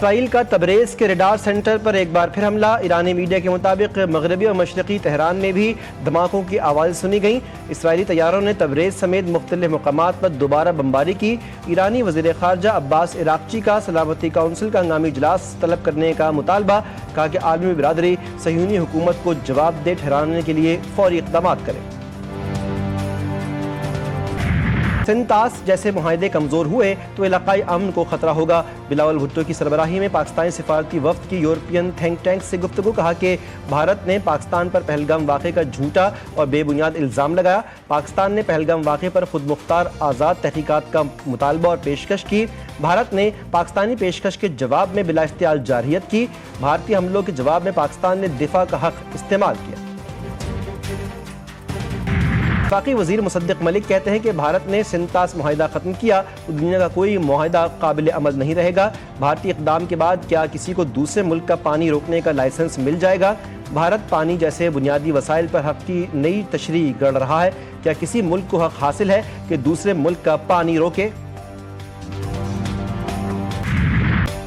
اسرائیل کا تبریز کے radar centre پر ایک بار پھر حملہ۔ ایرانی میڈیا کے مطابق مغربی اور مشرقی تہران میں بھی دھماکوں کی آواز سنی گئیں۔ اسرائیلی طیاروں نے تبریز سمیت مختلف مقامات پر دوبارہ بمباری کی۔ ایرانی وزیر خارجہ عباس عراقچی کا سلامتی کونسل کا ہنگامی اجلاس طلب کرنے کا مطالبہ، کہا کہ عالمی برادری صہیونی حکومت کو جواب دہ ٹھہرانے کے لیے فوری اقدامات کرے۔ سنتاس جیسے معاہدے کمزور ہوئے تو علاقائی امن کو خطرہ ہوگا۔ بلاول بھٹو کی سربراہی میں پاکستانی سفارتی وفد کی یورپین تھنک ٹینک سے گفتگو، کہا کہ بھارت نے پاکستان پر پہلگام واقعے کا جھوٹا اور بے بنیاد الزام لگایا۔ پاکستان نے پہلگام واقعے پر خود مختار آزاد تحقیقات کا مطالبہ اور پیشکش کی۔ بھارت نے پاکستانی پیشکش کے جواب میں بلا اختیار جارحیت کی۔ بھارتی حملوں کے جواب میں پاکستان نے دفاع کا حق استعمال کیا۔ وفاقی وزیر مصدق ملک کہتے ہیں کہ بھارت نے سنتاس معاہدہ ختم کیا تو دنیا کا کوئی معاہدہ قابل عمل نہیں رہے گا۔ بھارتی اقدام کے بعد کیا کسی کو دوسرے ملک کا پانی روکنے کا لائسنس مل جائے گا؟ بھارت پانی جیسے بنیادی وسائل پر حق کی نئی تشریح گڑھ رہا ہے۔ کیا کسی ملک کو حق حاصل ہے کہ دوسرے ملک کا پانی روکے؟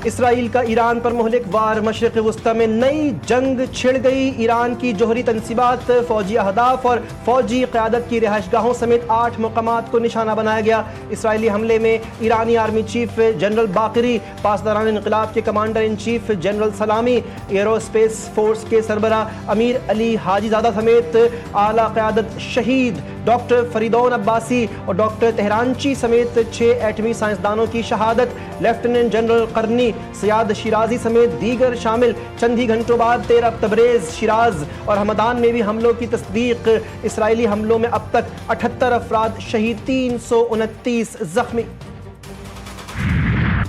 اسرائیل کا ایران پر مہلک وار، مشرق وسطی میں نئی جنگ چھڑ گئی۔ ایران کی جوہری تنصیبات، فوجی اہداف اور فوجی قیادت کی رہائش گاہوں سمیت 8 مقامات کو نشانہ بنایا گیا۔ اسرائیلی حملے میں ایرانی آرمی چیف جنرل باقری، پاسداران انقلاب کے commander in chief general Salami, aerospace force کے سربراہ امیر علی حاجی زادہ سمیت اعلیٰ قیادت شہید، ڈاکٹر فریدون عباسی اور ڈاکٹر تہرانچی سمیت 6 ایٹمی سائنسدانوں کی شہادت۔ لیفٹیننٹ جنرل قرنی، سیاد شیرازی سمیت دیگر شامل۔ چند ہی گھنٹوں بعد 13 تبریز، شیراز اور ہمدان میں بھی حملوں کی تصدیق۔ اسرائیلی حملوں میں اب تک 78 افراد شہید، 329 زخمی۔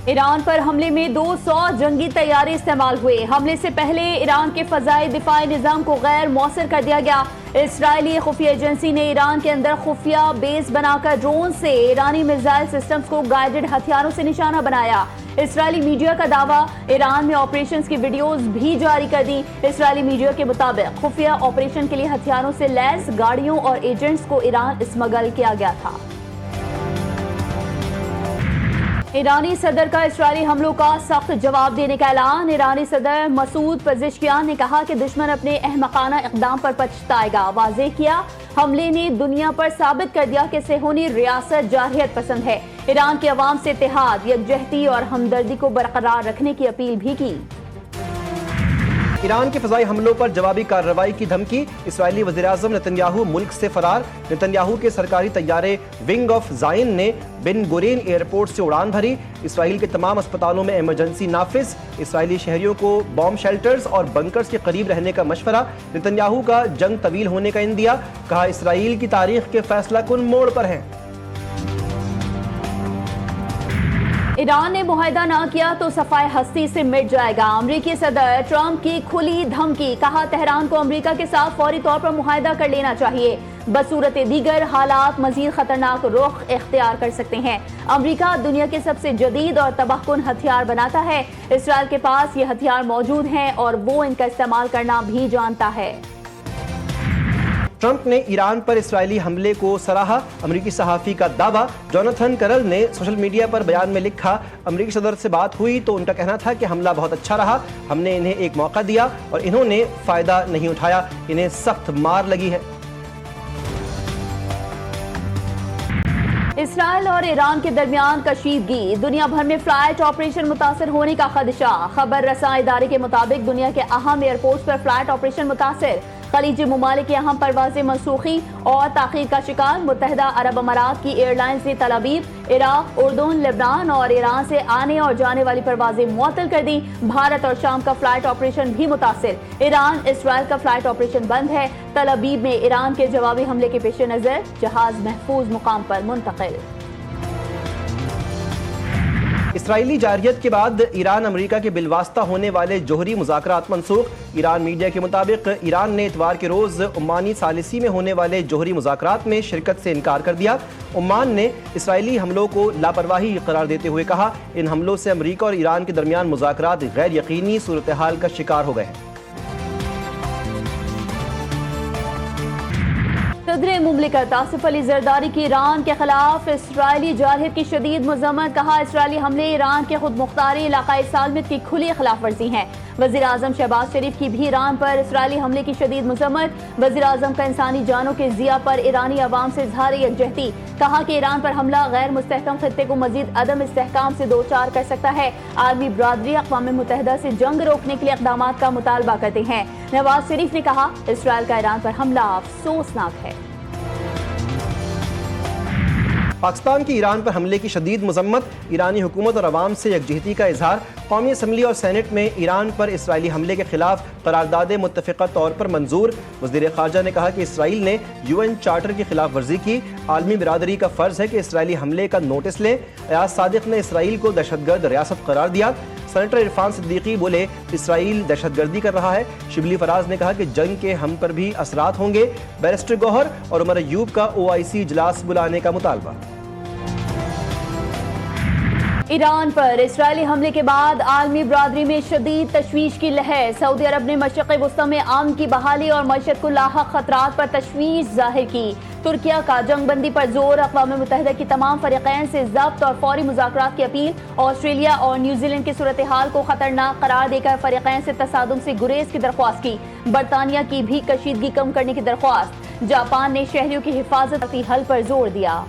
ایران پر حملے میں 200 جنگی طیارے استعمال ہوئے۔ حملے سے پہلے ایران کے فضائی دفاعی نظام کو غیر مؤثر کر دیا گیا۔ اسرائیلی خفیہ ایجنسی نے ایران کے اندر خفیہ بیس بنا کر ڈرون سے ایرانی میزائل سسٹمز کو گائیڈڈ ہتھیاروں سے نشانہ بنایا۔ اسرائیلی میڈیا کا دعویٰ، ایران میں آپریشنز کی ویڈیوز بھی جاری کر دی۔ اسرائیلی میڈیا کے مطابق خفیہ آپریشن کے لیے ہتھیاروں سے لیس گاڑیوں اور ایجنٹس کو ایران اسمگل کیا گیا تھا۔ ایرانی صدر کا اسرائیلی حملوں کا سخت جواب دینے کا اعلان۔ ایرانی صدر مسعود پزشکیان نے کہا کہ دشمن اپنے احمقانہ اقدام پر پچھتائے گا۔ واضح کیا، حملے نے دنیا پر ثابت کر دیا کہ صہیونی ریاست جارحیت پسند ہے۔ ایران کے عوام سے اتحاد، یکجہتی اور ہمدردی کو برقرار رکھنے کی اپیل بھی کی۔ ایران کے فضائی حملوں پر جوابی کارروائی کی دھمکی، اسرائیلی وزیراعظم نتن یاہو ملک سے فرار۔ نتن یاہو کے سرکاری طیارے ونگ آف زائن نے بن گورین ایئرپورٹ سے اڑان بھری۔ اسرائیل کے تمام اسپتالوں میں ایمرجنسی نافذ، اسرائیلی شہریوں کو بام شیلٹرز اور بنکرز کے قریب رہنے کا مشورہ۔ نتن یاہو کا جنگ طویل ہونے کا اندیہ، کہا اسرائیل کی تاریخ کے فیصلہ کن موڑ پر ہیں۔ ایران نے معاہدہ نہ کیا تو صفائے ہستی سے مٹ جائے گا۔ امریکی صدر ٹرمپ کی کھلی دھمکی، کہا تہران کو امریکہ کے ساتھ فوری طور پر معاہدہ کر لینا چاہیے، بصورت دیگر حالات مزید خطرناک رخ اختیار کر سکتے ہیں۔ امریکہ دنیا کے سب سے جدید اور تباہ کن ہتھیار بناتا ہے۔ اسرائیل کے پاس یہ ہتھیار موجود ہیں اور وہ ان کا استعمال کرنا بھی جانتا ہے۔ ٹرمپ نے ایران پر اسرائیلی حملے کو سراہا، امریکی صحافی کا دعویٰ۔ جوناتھن کرل نے سوشل میڈیا پر بیان میں لکھا، امریکی صدر سے بات ہوئی تو ان کا کہنا تھا کہ حملہ بہت اچھا رہا، ہم نے انہیں ایک موقع دیا اور انہوں نے فائدہ نہیں اٹھایا، انہیں سخت مار لگی ہے۔ اسرائیل اور ایران کے درمیان کشیدگی، دنیا بھر میں فلائٹ آپریشن متاثر ہونے کا خدشہ۔ خبر رساں ادارے کے مطابق دنیا کے اہم ایئرپورٹس پر فلائٹ آپریشن متاثر۔ خلیجی ممالک کی اہم پروازیں منسوخی اور تاخیر کا شکار۔ متحدہ عرب امارات کی ایئر لائنز نے تل ابیب، عراق، اردن، لبنان اور ایران سے آنے اور جانے والی پروازیں معطل کر دی۔ بھارت اور شام کا فلائٹ آپریشن بھی متاثر۔ ایران اسرائیل کا فلائٹ آپریشن بند ہے۔ تل ابیب میں ایران کے جوابی حملے کے پیش نظر جہاز محفوظ مقام پر منتقل۔ اسرائیلی جارحیت کے بعد ایران امریکہ کے بالواسطہ ہونے والے جوہری مذاکرات منسوخ۔ ایران میڈیا کے مطابق ایران نے اتوار کے روز عمانی ثالثی میں ہونے والے جوہری مذاکرات میں شرکت سے انکار کر دیا۔ عمان نے اسرائیلی حملوں کو لاپرواہی قرار دیتے ہوئے کہا، ان حملوں سے امریکہ اور ایران کے درمیان مذاکرات غیر یقینی صورتحال کا شکار ہو گئے ہیں۔ صدر مملکت آصف علی زرداری کی ایران کے خلاف اسرائیلی جارحیت کی شدید مذمت، کہا اسرائیلی حملے ایران کے خود مختاری علاقائی سالمیت کی کھلی خلاف ورزی ہیں۔ وزیر اعظم شہباز شریف کی بھی ایران پر اسرائیلی حملے کی شدید مذمت، وزیر اعظم کا انسانی جانوں کے ضیاع پر ایرانی عوام سے اظہار یکجہتی، کہا کہ ایران پر حملہ غیر مستحکم خطے کو مزید عدم استحکام سے دوچار کر سکتا ہے۔ عالمی برادری اقوام متحدہ سے جنگ روکنے کے لیے اقدامات کا مطالبہ کرتے ہیں۔ نواز شریف نے کہا اسرائیل کا ایران پر حملہ افسوسناک ہے۔ پاکستان کی ایران پر حملے کی شدید مذمت، ایرانی حکومت اور عوام سے یکجہتی کا اظہار۔ قومی اسمبلی اور سینٹ میں ایران پر اسرائیلی حملے کے خلاف قرارداد متفقہ طور پر منظور۔ وزیر خارجہ نے کہا کہ اسرائیل نے UN چارٹر کی خلاف ورزی کی، عالمی برادری کا فرض ہے کہ اسرائیلی حملے کا نوٹس لے۔ ایاز صادق نے اسرائیل کو دہشت گرد ریاست قرار دیا۔ سینیٹر عرفان صدیقی بولے اسرائیل دہشت گردی کر رہا ہے۔ شبلی فراز نے کہا کہ جنگ کے ہم پر بھی اثرات ہوں گے۔ بیرسٹر گوہر اور عمر ایوب کا OIC اجلاس بلانے کا مطالبہ۔ ایران پر اسرائیلی حملے کے بعد عالمی برادری میں شدید تشویش کی لہر۔ سعودی عرب نے مشرق وسطی میں امن کی بحالی اور معیشت کو لاحق خطرات پر تشویش ظاہر کی۔ ترکیہ کا جنگ بندی پر زور، اقوام متحدہ کی تمام فریقین سے ضبط اور فوری مذاکرات کی اپیل۔ آسٹریلیا اور نیوزی لینڈ کی صورتحال کو خطرناک قرار دے کر فریقین سے تصادم سے گریز کی درخواست کی۔ برطانیہ کی بھی کشیدگی کم کرنے کی درخواست۔ جاپان نے شہریوں کی حفاظت کی حل پر زور دیا۔